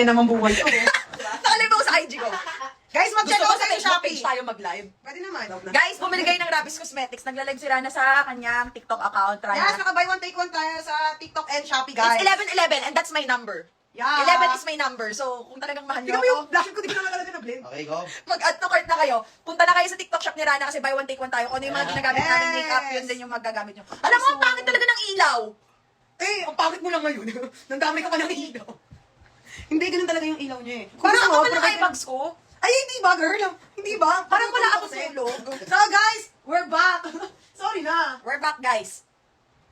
yan naman buhay ko. Nakalive ako sa IG ko. Guys, mag-check Gusto ko out sa kayo Facebook Shopee. page tayo mag-live. Pwede naman. Guys, bumili kayo ng Rabis Cosmetics. Nagla-live si Rana sa kanyang TikTok account. Yes, Rana. naka-buy one take one tayo sa TikTok and Shopee, guys. It's 11-11 and that's my number. Yeah. 11 is my number. So, kung talagang mahal Tingnan niyo mo yung ako, blush ko, di ko na talaga na-blend. Okay, go. mag-add to cart na kayo. Punta na kayo sa TikTok shop ni Rana kasi buy one take one tayo. Kung ano yung mga ginagamit namin makeup, yun din yung magagamit nyo. Alam mo, ang pangit talaga ng ilaw. Eh, ang pangit mo lang ngayon. Nandamay ka pa ng ilaw. Hindi, ganun talaga yung ilaw niya eh. Parang Gusto ako mo, pa ng provide- eye bags ko. Ay, hindi ba, girl? Hindi ba? Parang wala ako Kasi- tulog. So, guys, we're back. Sorry na. We're back, guys.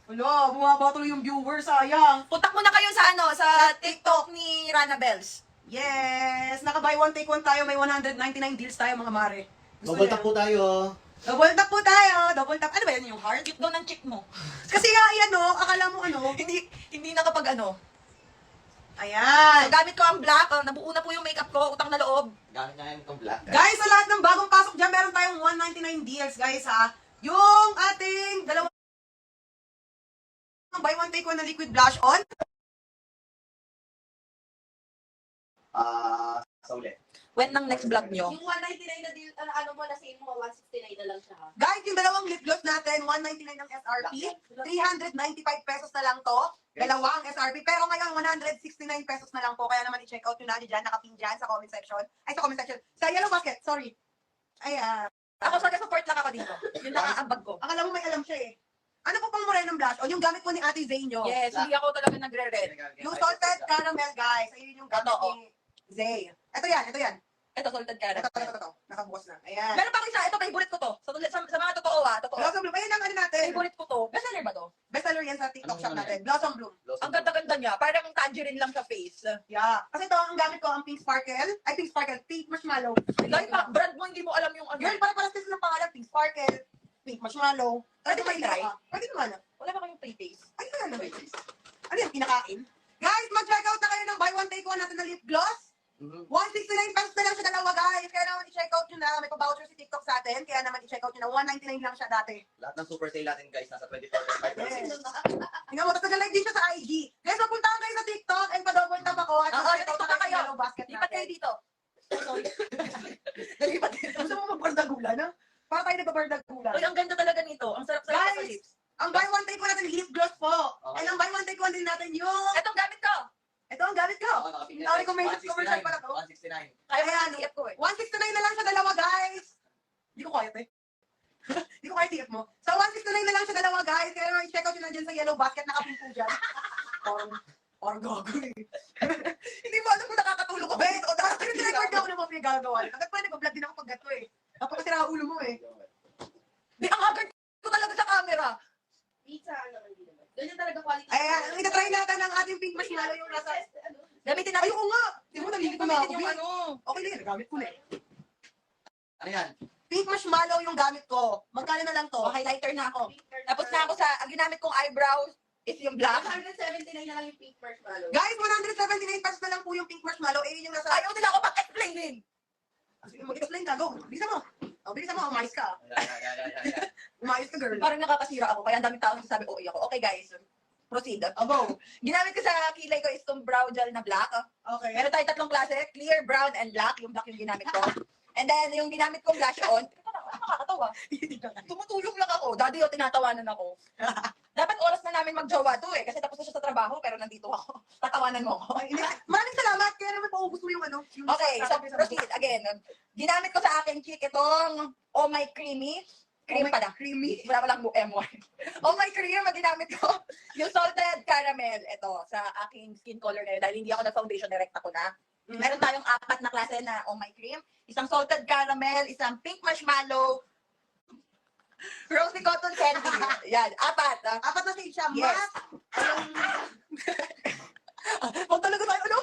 Wala, bumaba tuloy yung viewers, sayang. Puntak muna kayo sa sa TikTok ni Rana Bells. Yes, naka-buy one take one tayo. May 199 deals tayo, mga mare. Double niya? tap po tayo. Double tap po tayo. Double tap. Ano ba yan yung heart? Cute daw ng chick mo. Kasi nga, ayan no, akala mo ano. Hindi nakapag ano. Ayan. So, gamit ko ang black. Nabuo na po yung makeup ko. Utang na loob. Gamit na yan itong black. Guys, sa lahat ng bagong pasok dyan, meron tayong 199 deals, guys, ha. Yung ating dalawang buy one take one na liquid blush on. Sa ulit. When ng next vlog nyo? Yung 199 na deal, ano mo na sale mo, 169 na lang siya. Ha? Guys, yung dalawang lip gloss natin, 199 ang SRP. 395 pesos na lang to. Dalawa ang SRP. Pero ngayon, 169 pesos na lang po. Kaya naman i-check out nyo na dyan, nakapin dyan sa comment section. Ay, sa comment section. Sa Yellow Basket, sorry. Ay, Ako sa support lang ako dito. Yun lang ang ambag ko. akala mo may alam siya eh. Ano po pang morenong blush on? Yung gamit po ni Ate Zay nyo. Yes, hindi ako talaga nagre-red. Yung salted caramel, guys. Ayun yung gamit Totoo. ni Zay. Ito yan, ito yan. Ito, salted caramel. Ito. Nakabukas na. Ayan. Meron pa ako isa. Ito, favorite ko to. Sa mga totoo totoo. Blossom Bloom. Ayan ang ano natin. Favorite ko to. Bestseller ba to? Bestseller yan sa TikTok Anong shop ano natin. yan? Blossom Bloom. Ang ganda-ganda niya. Parang tangerine lang sa face. Yeah. Kasi ito, ang gamit ko, ang Pink Sparkle. Ay, Pink Sparkle. Pink Marshmallow. Dahil pa, brand mo, hindi mo alam yung ano. Girl, para sila ng pangalan. Pink Sparkle. Pink Marshmallow. Pwede ba i-try? Pwede naman. Wala ba kayong pre-taste? Ay, ano naman. Ano yung kinakain? Guys, mag-check out na kayo ng buy one take one natin na lip gloss. 169 pesos na lang siya dalawa, guys. Kaya naman i-check out nyo na. May pa-voucher si TikTok sa atin. Kaya naman i-check out nyo na. 199 lang siya dati. Lahat ng super sale natin guys, nasa 24.5%. Yes. Tingnan mo, tapos nag-live din siya sa IG. Guys, magpuntahan kayo sa TikTok and pa-double tap ako. At Oo, mag-check out dito na na kayo kayo. sa Yellow Basket Lipat kayo natin. dito. Nalipat kayo. Gusto mo mag-bardagula, no? Para tayo nagpa-bardagula. Uy, ang ganda talaga nito. Ang sarap-sarap sa Guys, lips. ang buy one take one natin lip gloss po. Okay. And ang buy one take one din natin yung... Itong gamit ko. Ito ang gamit ko. Sorry kung may commercial pala to. 169. Kaya mo Ayan. ang TF ko eh. 169 na lang siya dalawa, guys. Hindi ko kaya, te. Hindi ko kaya TF mo. So, 169 na lang siya dalawa, guys. Kaya naman i-check out yun na dyan sa Yellow Basket. Nakapin po dyan. Parang gago eh. Hindi mo alam kung nakakatulog ako. Wait, record ako ng mga pinagagawa. Hanggang pa nag-vlog din ako pag gato eh. Napakasira ulo mo eh. Di, ang haggard ko talaga sa camera. Pizza, naman din naman. Ganyan talaga quality. Ayan, itatry natin ang ating pink marshmallow yung nasa... Ano? Gamitin natin. Ayoko nga! Di mo nalilito na ako. Gamitin yung ano. Okay na yun, gamit ko na eh. Ano yan? Pink marshmallow yung gamit ko. Magkano na lang to? O, highlighter na ako. Tapos na ako sa, ang ginamit kong eyebrows is yung black. 179 na lang yung pink marshmallow. Guys, 179 pesos na lang po yung pink marshmallow. Eh, yun yung nasa... Ayaw nila ako pang-explainin. Mag-explain ka, go. Bilisan mo. Bilisan mo, umayos ka. Yan. Umayos ka, girl. Parang nakakasira ako. Kaya ang daming tao nagsasabi, oo, ako. Okay, guys. Proceed. Abo. Ginamit ko sa kilay ko is itong brow gel na black. Okay. Meron tayo tatlong klase. Clear, brown, and black. Yung black yung ginamit ko. And then, yung ginamit kong blush on, nakakatawa. Tumutulong lang ako. Daddy, tinatawanan ako. Dapat oras na namin magjowa to eh. Kasi tapos na siya sa trabaho, pero nandito ako. Tatawanan mo ako. Ay, hindi. Maraming salamat. Kaya naman paubos mo yung ano. Yung Okay, so proceed. Again, ginamit ko sa aking cheek itong Oh My Creamy. Cream Oh My pala. Creamy. Wala palang M1. Oh My Cream, ang ginamit ko. Yung salted caramel. Ito, sa aking skin color na yun. Dahil hindi ako na-foundation, direct ako na. Meron tayong 4 na klase na Oh My Cream. Isang salted caramel, isang pink marshmallow, rosy cotton candy. Yan, 4. Apat na shade siya. Yes. Pag talaga tayo, ano?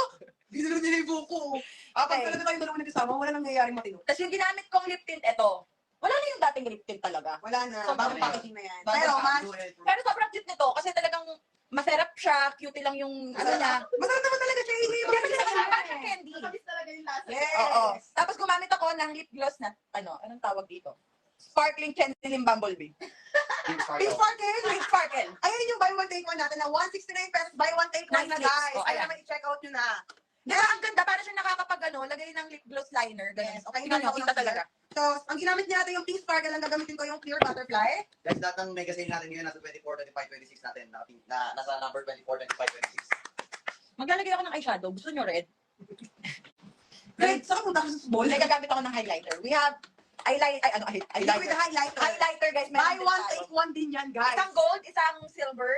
Ginalo niya yung buko. Pag Okay. talaga tayo dalawa nagkasama, wala nang nangyayaring matino. Tapos yung ginamit kong lip tint, ito. Wala na yung dating lip tint talaga. Wala na. So, Bagong ano yan? packaging na yan. Bagong Pero, mas... Pero sobrang cute nito kasi talagang masarap siya, cute lang yung ano niya. Masarap naman talaga siya. Hindi yung Hindi kasi parang siyang candy. Matamis talaga yung lasa. Yes. Oo. Tapos gumamit ako ng lip gloss na, anong tawag dito? Sparkling Chantilly Bumblebee. Pink Sparkle. Pink Sparkle. Ayun yung buy one take one natin na 169 pesos buy one take one Nice na lips. guys. Oh, Kaya ayan. naman i-check out nyo na. Di ba, ang ganda, para siya nakakapag lagay ng lip gloss liner. Ganyan. Yes, Okay, okay, tingnan nyo, okay, kita okay. talaga. So, ang ginamit niya natin yung pink sparkle, ang gagamitin ko yung clear butterfly. Guys, lahat ng mega sale natin ngayon nasa 24, 25, 26 natin. Nasa number 24, 25, 26. Maglalagay ako ng eyeshadow. Gusto nyo red? Red, saan punta ka sa ball? May gagamit ako ng highlighter. We have Liquid highlighter. highlighter. Highlighter, guys. Buy meron din one, tayo. take one din yan, guys. Isang gold, isang silver.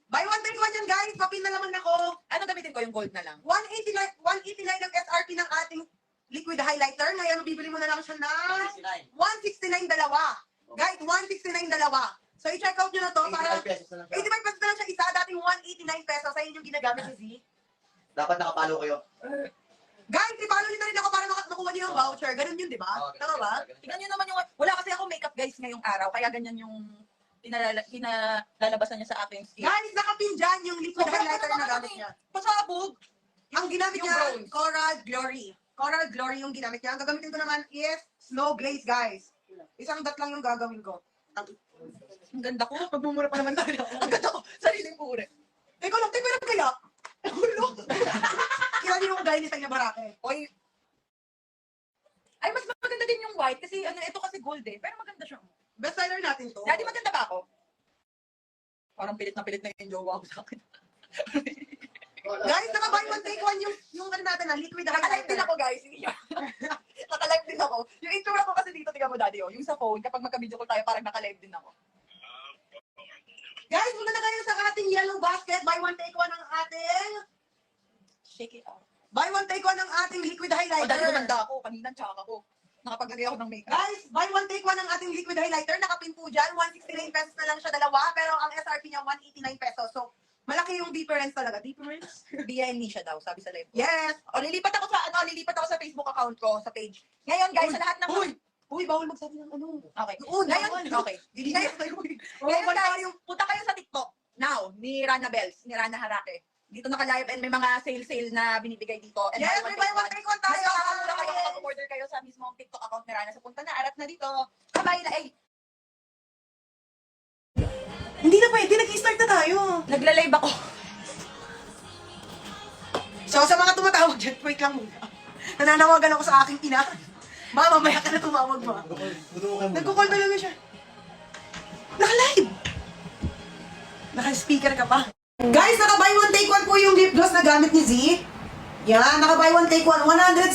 Buy one, take one yan, guys. Papin na naman ako. Ano gamitin ko? Yung gold na lang. 189 ang SRP ng ating liquid highlighter. Ngayon, bibili mo na lang siya ng 69. 169 dalawa. Guys, 169 dalawa. So, i-check out nyo na to para 85 pesos na lang 85 siya. pesos na lang siya isa. Dating 189 pesos. Ayun yung ginagamit ni Z. Dapat nakapalo kayo. Guys, i-follow nyo na rin ako para makuha nyo yung voucher. Ganun yun, di ba? Oo, Tama ba? Tingnan nyo naman yung... Wala kasi ako makeup, guys, ngayong araw. Kaya ganyan yung pinalalabasan niya sa aking skin. Guys, nakapin dyan yung liquid Sobrang highlighter ano na naman gamit eh. niya. Pasabog. Ang ginamit Yung niya, bronze. Coral Glory. Coral Glory yung ginamit niya. Ang gagamitin ko naman is Snow Glaze, guys. Isang dot lang yung gagawin ko. Ang ganda ko. Magmumura pa naman tayo. Ang ganda ko. Sariling pure. Teka lang, teka lang kaya. Ulo. Yan yung guy ni Tanya Barake. Oy. Ay, mas maganda din yung white kasi ito kasi gold eh. Pero maganda siya. Bestseller natin to. Daddy, maganda ba ako? Parang pilit na yung jowa ko sa akin. Guys, naka-buy one take one yung ano natin na liquid Nakalive din highlighter. ako, guys. Nakalive din ako. Yung itsura ko kasi dito, tingnan mo, Daddy. Oh. Yung sa phone, kapag magka-video call tayo, parang nakalive din ako. Guys, muna na kayo sa ating yellow basket. Buy one take one ang ating Shake it out. buy one take one ang ating liquid Oh, Daddy, highlighter. gumanda ako. Kanina, tsaka ako. Nakapaglagay ako ng makeup. Guys, buy one take one ang ating liquid highlighter. Nakapin po dyan. 169 pesos na lang siya dalawa. Pero ang SRP niya 189 pesos. So, malaki yung difference talaga. Difference? BNE siya daw, sabi sa live ko. Yes. O, lilipat ako sa Facebook account ko, sa page. Ngayon, guys, sa lahat ng... Uy, bawal magsabi ng ano. Okay. Oo, Ngayon, okay. Ngayon, guys, punta kayo sa TikTok. Now, ni Rana Bells, ni Rana Harake. Dito naka-live and may mga sale na binibigay dito. And Yes, may buy one take one tayo. Mas makakamura kayo kapag order kayo sa mismong TikTok account ni Rana. So, punta na, arat na dito. Kamay na, Hindi na pwede, nag-start na tayo. nagla-live ako. So, sa mga tumatawag dyan, wait lang muna. Nananawagan ako sa aking ina. Ma, mamaya ka na tumawag, ma. Nagko-call talaga siya. Naka-live! Naka-speaker ka pa. Guys, naka-buy one take one po yung lip gloss na gamit ni Z. Yan, naka-buy one take one. 169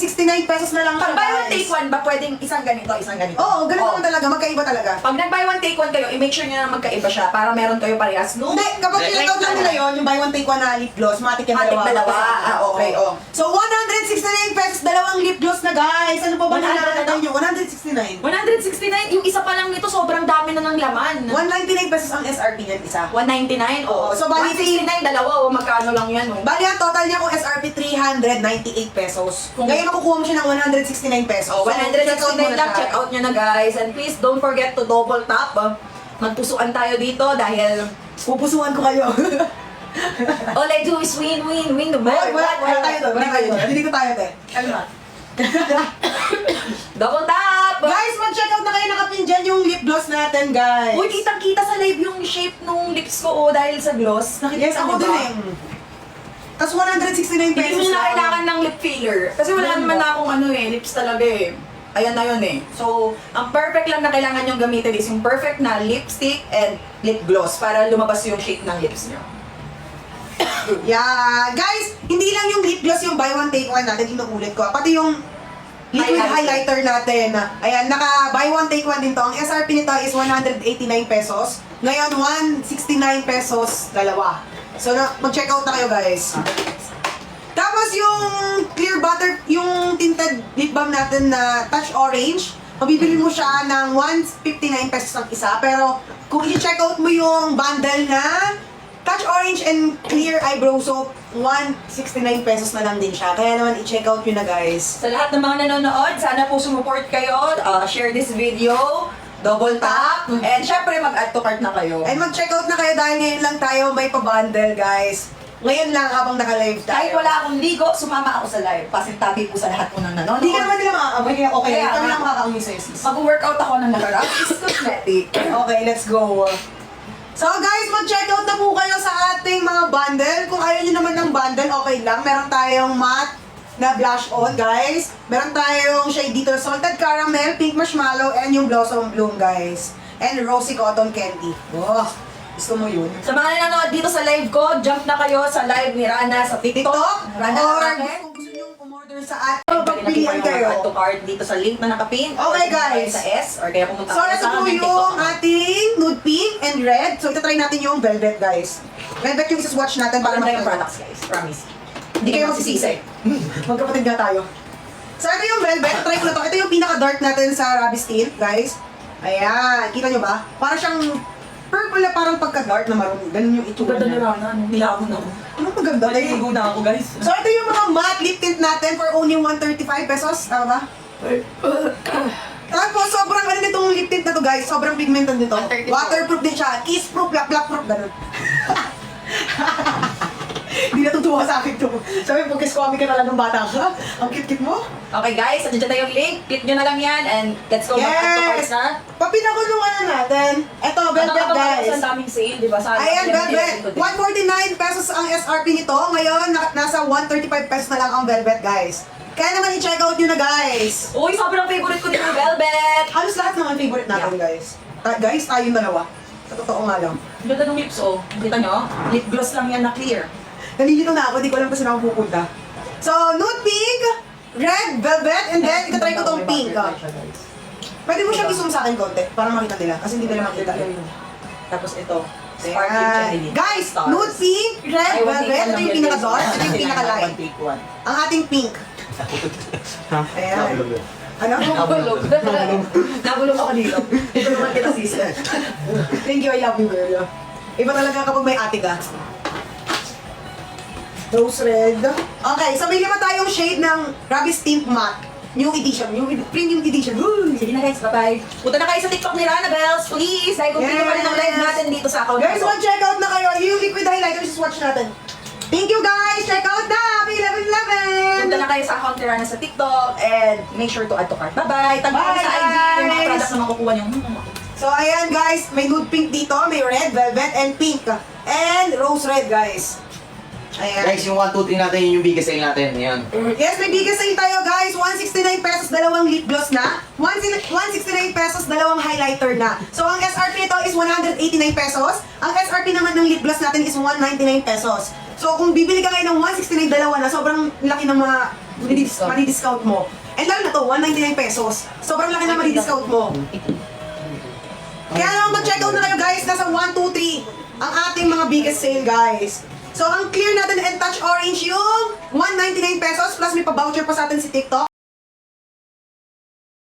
pesos na lang siya, Pag buy one guys. take one ba pwedeng isang ganito, isang ganito? Oo, ganun Oo. naman talaga. Magkaiba talaga. Pag nag-buy one take one kayo, i-make sure nyo na magkaiba siya para meron kayo parehas. No? Hindi, kapag pinag-out lang nila yun, yung buy one take one na lip gloss, matik yung Matik dalawa. dalawa. Ah, okay, oh. So, 169 pesos, dalawang lip gloss na, guys. Ano pa ba 100 nilalaman na nyo? 169. 169, yung isa pa lang nito, sobrang dami na ng laman. 199 pesos ang SRP niyan, isa. 199? Oo. So, bali 169, dalawa, magkano lang yan, oh. Bali, ang total niya kung SRP 398 pesos. Ngayon makukuha mo siya ng 169 pesos. Oh, 169 check out mo na lang, siya. check out nyo na guys. And please, don't forget to double tap. Magpusuan tayo dito dahil Pupusuan ko kayo. all I do is win, win, win no Wala matter what. tayo doon. Wala tayo doon. Hindi ko tayo, te. Kalma. Double tap! Guys, mag-check out na kayo nakapin dyan yung lip gloss natin, guys. Uy, kitang-kita sa live yung shape nung lips ko oh, dahil sa gloss. Nakikita Yes, ako niyo din ba? eh. Tapos 169 Hindi pesos mo na lang. kailangan ng lip filler. Kasi wala Ano naman ba? na akong ano eh, lips talaga eh. Ayan na yun eh. So, ang perfect lang na kailangan yung gamitin is yung perfect na lipstick and lip gloss para lumabas yung shape ng lips nyo. Yeah. Guys, hindi lang yung lip gloss yung buy one take one natin, inuulit ko. Pati yung liquid highlighter natin. Ayan, naka buy one take one din to. Ang SRP nito is 189 pesos. Ngayon, 169 pesos dalawa. So, mag-check out na kayo, guys. Tapos yung clear butter, yung tinted lip balm natin na touch orange, mabibili mo siya ng 159 pesos ang isa. Pero kung i-check out mo yung bundle na touch orange and clear eyebrow soap, 169 pesos na lang din siya. Kaya naman i-check out yun na, guys. Sa lahat ng mga nanonood, sana po sumuport kayo, share this video, double tap, and syempre mag-add to cart na kayo. And mag-check out na kayo dahil ngayon lang tayo may pa-bundle, guys. Ngayon lang habang naka-live tayo. Kahit wala akong ligo, sumama ako sa live. Pasintabi po sa lahat po ng nanonood. Hindi ka naman nila makakamoy, kaya okay. Kaya Ikaw nga. lang makakaamoy sa'yo, sis. Mag-workout ako ng malarap. It's cosmetic. Okay, let's go. So guys, mag-check out na po kayo sa ating mga bundle. Kung ayaw nyo naman ng bundle, okay lang. Meron tayong matte na blush on, guys. Meron tayong shade dito na salted caramel, pink marshmallow, and yung blossom bloom, guys. And rosy cotton candy. Oh, gusto mo yun? Sa mga nanonood dito sa live ko, jump na kayo sa live ni Rana sa TikTok. TikTok? Rana Or Raquel. kung gusto nyo umorder sa atin, Pwede na magpilihan kayo. add to cart dito sa link na nakapin. Okay, Or pumunta guys. kayo sa S or kaya pumunta So, kayo ito sa po aming yung TikTok. ating nude pink and red. So, itatry natin yung velvet, guys. Velvet yung isa-swatch natin para Maganda yung makita. products, guys. Promise. Hindi kayo magsisisi. Magkapatid nga tayo. So, ito yung velvet. Try ko na to. Ito yung pinaka-dark natin sa Rabi Skin, guys. Ayan. Kita nyo ba? Parang siyang purple na parang pagka-dark na maroon. Ganun yung itsura niya. Rana. Nilamon ako. Ano maganda? Naliligo na ako, guys. So, ito yung mga matte lip tint natin for only 135 pesos. Tama ba? Tapos, sobrang ano nitong lip tint na to, guys. Sobrang pigmented nito. 134. Waterproof din siya. Kiss-proof, black-proof, ganun. Hindi natutuwa sa akin to. Sabi, pag-kiss ko, ka na lang ng bata ka. Ang cute-cute mo. Okay, guys. Nandiyan na yung link. Click nyo na lang yan and let's go. Mag-add to cart Yes! na. Papinakulungan na natin. Ito, velvet, guys. Ang daming sale, di ba? Sa Ayan, velvet. 149 pesos ang SRP nito. Ngayon, nasa 135 pesos na lang ang velvet, guys. Kaya naman i-check out nyo na, guys. Uy, sobrang favorite ko din yung velvet. Halos lahat naman favorite natin, guys. Guys, tayong dalawa. Sa totoo nga lang. Ang ganda ng lips, oh. Kita nyo? Lip gloss lang yan na clear. Nalilito na ako, di ko alam kung saan ako pupunta. So, nude pink, red, velvet, and then itatry ko tong pink. Pwede mo siyang i-zoom sa akin konti para makita nila. Kasi hindi nila makita. Tapos ito. Sparkling cherry Ayan. lip. Guys, Stars. nude pink, red, Ay, one velvet. take one Ito lang yung yan, pinaka-dark, guys. ito yung pinaka-light. One take one. Ang ating pink. Ayan. Ano? Nabulog. Nabulog ako dito. Ito naman kita sisi. Thank you, I love you, girl. Iba talaga kapag may ate ka. Rose red. Okay, so may lima tayong shade ng Rabbit Tint Matte. New edition, yung premium edition. Woo! Sige na guys, bye-bye. Punta na kayo sa TikTok ni Rana Bells, please. Dahil kung hindi pa rin ang live natin dito sa account Guys, ko. mag-check out na kayo. Yung liquid highlighter, swatch natin. Thank you, guys! Check out na! Happy 11/11! Punta na kayo sa account ni Rana sa TikTok and make sure to add to cart. Bye-bye! Tag mo Bye, sa IG yung mga guys! products na makukuha nyo. So, ayan, guys. May nude pink dito. May red, velvet, and pink. And rose red, guys. Ayan. Guys, yung 1, 2, 3 natin, yun yung biggest sale natin. Yan. Yes, may bigas sa'yo tayo, guys. 169 pesos, dalawang lip gloss na. 169 pesos, dalawang highlighter na. So, ang SRP nito is 189 pesos. Ang SRP naman ng lip gloss natin is 199 pesos. So, kung bibili ka ngayon ng 169, dalawa na, sobrang laki ng mga madi-discount mo. And lalo na to, 199 pesos. Sobrang laki ng madi-discount mo. Kaya naman mag-check out na kayo, guys. Nasa 1, 2, 3 ang ating mga biggest sale, guys. So, ang clear natin and touch orange yung 199 pesos plus may pa-voucher pa sa atin si TikTok.